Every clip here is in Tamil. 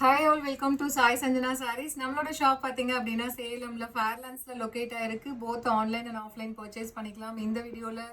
Hi all, welcome to Sai Sanjana sarees. நம்மளோட ஷாப் பார்த்தீங்க அப்படின்னா சேலம்ல ஃபேர்லாண்ட்ஸில் லொக்கேட் ஆயிருக்கு. Both online and offline purchase பண்ணிக்கலாம். இந்த வீடியோவில்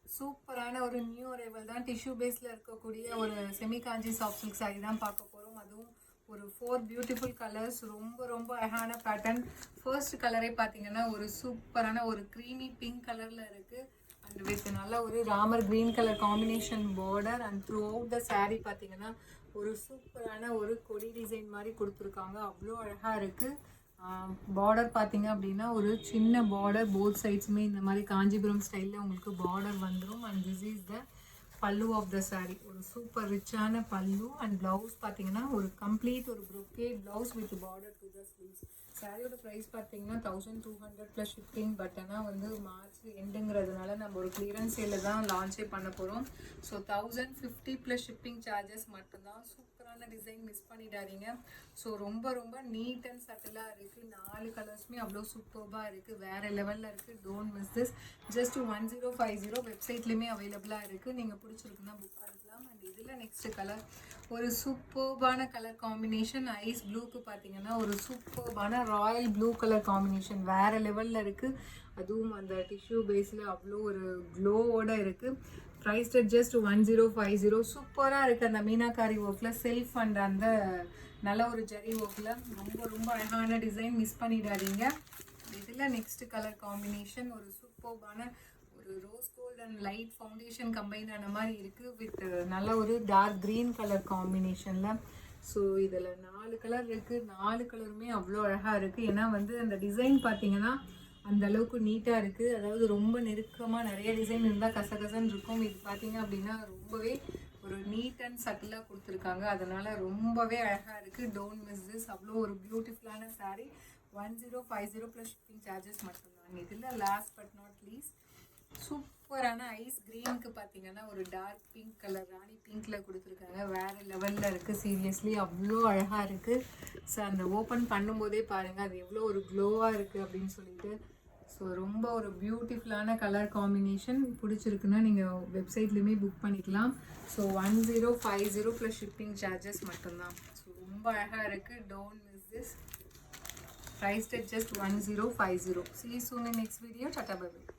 சூப்பரான ஒரு நியூ அரைவல் தான். டிஷ்யூ பேஸில் இருக்கக்கூடிய ஒரு செமி காஞ்சி சாஃப்ட் சில்க் சாரீ தான் பார்க்க போகிறோம். அதுவும் ஒரு 4 பியூட்டிஃபுல் கலர்ஸ், ரொம்ப ரொம்ப அழகான பேட்டர்ன். ஃபர்ஸ்ட் கலரே பார்த்தீங்கன்னா ஒரு சூப்பரான ஒரு க்ரீமி பிங்க் கலரில் இருக்குது. அண்ட் வித் நல்ல ஒரு Ramar green colour combination border. And through out the sari பார்த்தீங்கன்னா ஒரு சூப்பரான ஒரு கொடி டிசைன் மாதிரி கொடுத்துருக்காங்க. அவ்வளோ அழகாக இருக்குது. பார்டர் பார்த்தீங்க அப்படின்னா ஒரு சின்ன பார்டர், போத் சைட்ஸுமே இந்த மாதிரி காஞ்சிபுரம் ஸ்டைலில் உங்களுக்கு பார்டர் வந்துடும். அண்ட் திஸ் இஸ் த பல்லு ஆஃப் த சாரீ. ஒரு சூப்பர் ரிச்சான பல்லு. அண்ட் ப்ளவுஸ் பார்த்தீங்கன்னா ஒரு கம்ப்ளீட் ஒரு brocade blouse with border to the sleeves. சாரியோட ப்ரைஸ் பார்த்தீங்கன்னா 1200 ப்ளஸ் ஷிப்பிங். பட் ஆனால் வந்து மார்ச் எண்டுங்கிறதுனால நம்ம ஒரு கிளியரன்ஸ் சேலில் தான் லான்ச்சே பண்ண போகிறோம். ஸோ 1050 ப்ளஸ் ஷிப்பிங் சார்ஜஸ் மட்டும்தான். சூப்பரான டிசைன், மிஸ் பண்ணிடாதீங்க. ஸோ ரொம்ப ரொம்ப நீட் அண்ட் சட்டிலாக இருக்குது. 4 கலர்ஸுமே அவ்வளோ சூப்பர்பாக இருக்குது, வேறு லெவலில் இருக்குது. Don't miss this. ஜஸ்ட் 1050 வெப்சைட்லேயுமே அவைலபிளாக இருக்குது. நீங்கள் பிடிச்சிருக்குன்னா புக் பண்ணிக்கலாம். அண்ட் இதில் நெக்ஸ்ட் கலர் ஒரு சூப்பர்பான கலர் காம்பினேஷன். ஐஸ் ப்ளூக்கு பார்த்தீங்கன்னா ஒரு சூப்பர்பான ராயல் ப்ளூ கலர் காம்பினேஷன் வேறு லெவலில் இருக்குது. அதுவும் அந்த டிஷ்யூ பேஸில் அவ்வளோ ஒரு க்ளோவோடு இருக்குது. Price just 1050. சூப்பராக இருக்குது. அந்த மீனாக்காரி ஒர்க்கில் செல்ஃப் அண்ட் அந்த நல்ல ஒரு ஜரி ஒர்க்கில் ரொம்ப ரொம்ப அழகான டிசைன், மிஸ் பண்ணிடாதீங்க. இதில் நெக்ஸ்ட் கலர் காம்பினேஷன் ஒரு சூப்பர்பான ஒரு rose gold and light foundation combine ஆன மாதிரி இருக்குது. வித் நல்ல ஒரு டார்க் க்ரீன் கலர் காம்பினேஷனில். ஸோ இதில் 4 கலர் இருக்குது. 4 கலருமே அவ்வளோ அழகாக இருக்குது. ஏன்னா வந்து அந்த டிசைன் பார்த்தீங்கன்னா அந்த அளவுக்கு நீட்டாக இருக்குது. அதாவது ரொம்ப நெருக்கமாக நிறைய டிசைன் இருந்தால் கசகசன்னு இருக்கும். இது பார்த்தீங்க அப்படின்னா ரொம்பவே ஒரு நீட் அண்ட் சட்டிலாக கொடுத்துருக்காங்க. அதனால் ரொம்பவே அழகாக இருக்குது. Don't miss this. அவ்வளோ ஒரு பியூட்டிஃபுல்லான சாரீ. 1050 ப்ளஸ் ஷிப்பிங் சார்ஜஸ் மட்டும்தான். இதில் லாஸ்ட் பட் நாட் லீஸ்ட் சூப்பரான ஐஸ் க்ரீனுக்கு பார்த்தீங்கன்னா ஒரு டார்க் பிங்க் கலர், ராணி பிங்க்கில் கொடுத்துருக்காங்க. வேறு லெவலில் இருக்குது. சீரியஸ்லி அவ்வளோ அழகாக இருக்குது. ஸோ அந்த ஓப்பன் பண்ணும்போதே பாருங்கள் அது எவ்வளோ ஒரு க்ளோவாக இருக்குது அப்படின்னு சொல்லிட்டு. ஸோ ரொம்ப ஒரு பியூட்டிஃபுல்லான கலர் காம்பினேஷன். பிடிச்சிருக்குன்னா நீங்கள் வெப்சைட்லேயுமே புக் பண்ணிக்கலாம். ஸோ 1050 ப்ளஸ் ஷிப்பிங் சார்ஜஸ் மட்டும்தான். ஸோ ரொம்ப அழகாக இருக்குது. Don't miss this. Price just 1050. See you soon in next video. Tata bye bye.